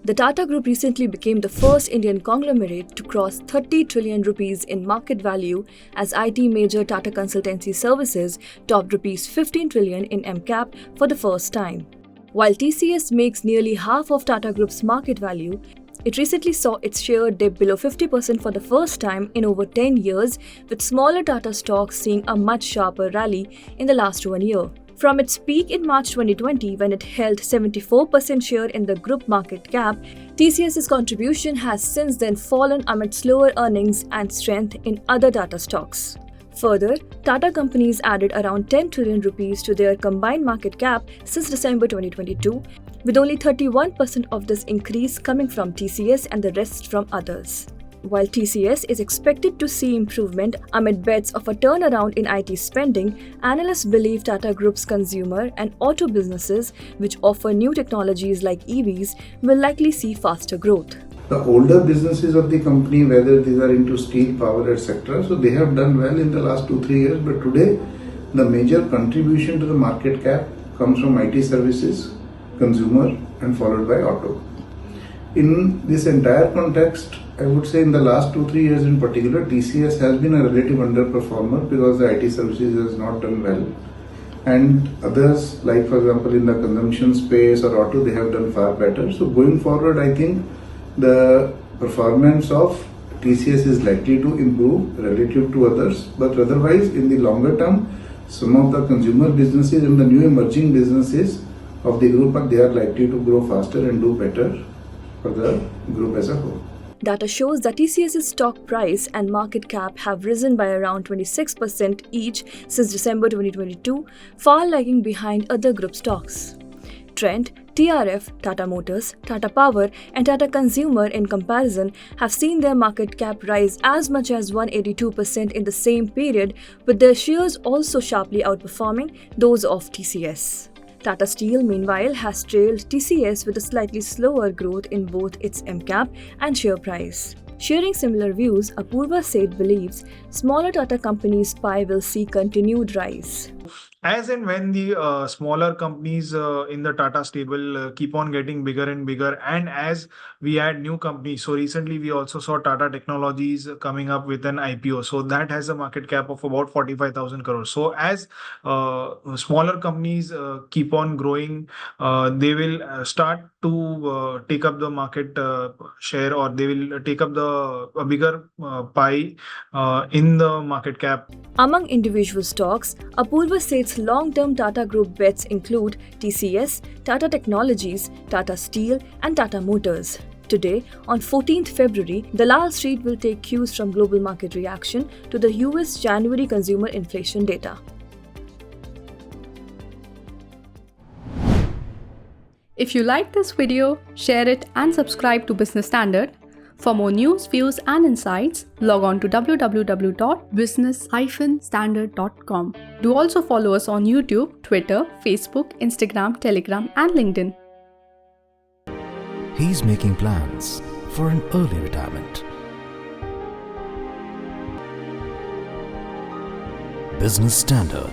The Tata Group recently became the first Indian conglomerate to cross 30 trillion rupees in market value as IT major Tata Consultancy Services topped rupees 15 trillion in MCAP for the first time. While TCS makes nearly half of Tata Group's market value, it recently saw its share dip below 50% for the first time in over 10 years, with smaller Tata stocks seeing a much sharper rally in the last 1 year. From its peak in March 2020, when it held 74% share in the group market cap, TCS's contribution has since then fallen amid slower earnings and strength in other Tata stocks. Further, Tata companies added around 10 trillion rupees to their combined market cap since December 2022, with only 31% of this increase coming from TCS and the rest from others. While TCS is expected to see improvement amid bets of a turnaround in IT spending, analysts believe Tata Group's consumer and auto businesses, which offer new technologies like EVs, will likely see faster growth. The older businesses of the company, whether these are into steel, power, etc., so they have done well in the last 2-3 years, but today the major contribution to the market cap comes from IT services, consumer, and followed by auto. In this entire context, I would say in the last 2-3 years in particular, TCS has been a relative underperformer because the IT services has not done well. And others, like for example in the consumption space or auto, they have done far better. So going forward, I think the performance of TCS is likely to improve relative to others. But otherwise, in the longer term, some of the consumer businesses and the new emerging businesses of the group, they are likely to grow faster and do better for the group as a whole. Data shows that TCS's stock price and market cap have risen by around 26% each since December 2022, far lagging behind other group stocks. Trent, TRF, Tata Motors, Tata Power, and Tata Consumer in comparison have seen their market cap rise as much as 182% in the same period, with their shares also sharply outperforming those of TCS. Tata Steel, meanwhile, has trailed TCS with a slightly slower growth in both its MCAP and share price. Sharing similar views, Apurva Seth believes smaller Tata companies' pie will see continued rise. As and when the smaller companies in the Tata stable keep on getting bigger and bigger, and as we add new companies, so recently we also saw Tata Technologies coming up with an IPO, so that has a market cap of about 45,000 crores. So as smaller companies keep on growing, they will start to take up the market share, or they will take up a bigger pie in the market cap. Among individual stocks, Apurva Seth's long-term Tata Group bets include TCS, Tata Technologies, Tata Steel, and Tata Motors. Today, on 14th February, Dalal Street will take cues from global market reaction to the US January consumer inflation data. If you like this video, share it and subscribe to Business Standard. For more news, views and insights, log on to www.business-standard.com. Do also follow us on YouTube, Twitter, Facebook, Instagram, Telegram and LinkedIn. He's making plans for an early retirement. Business Standard.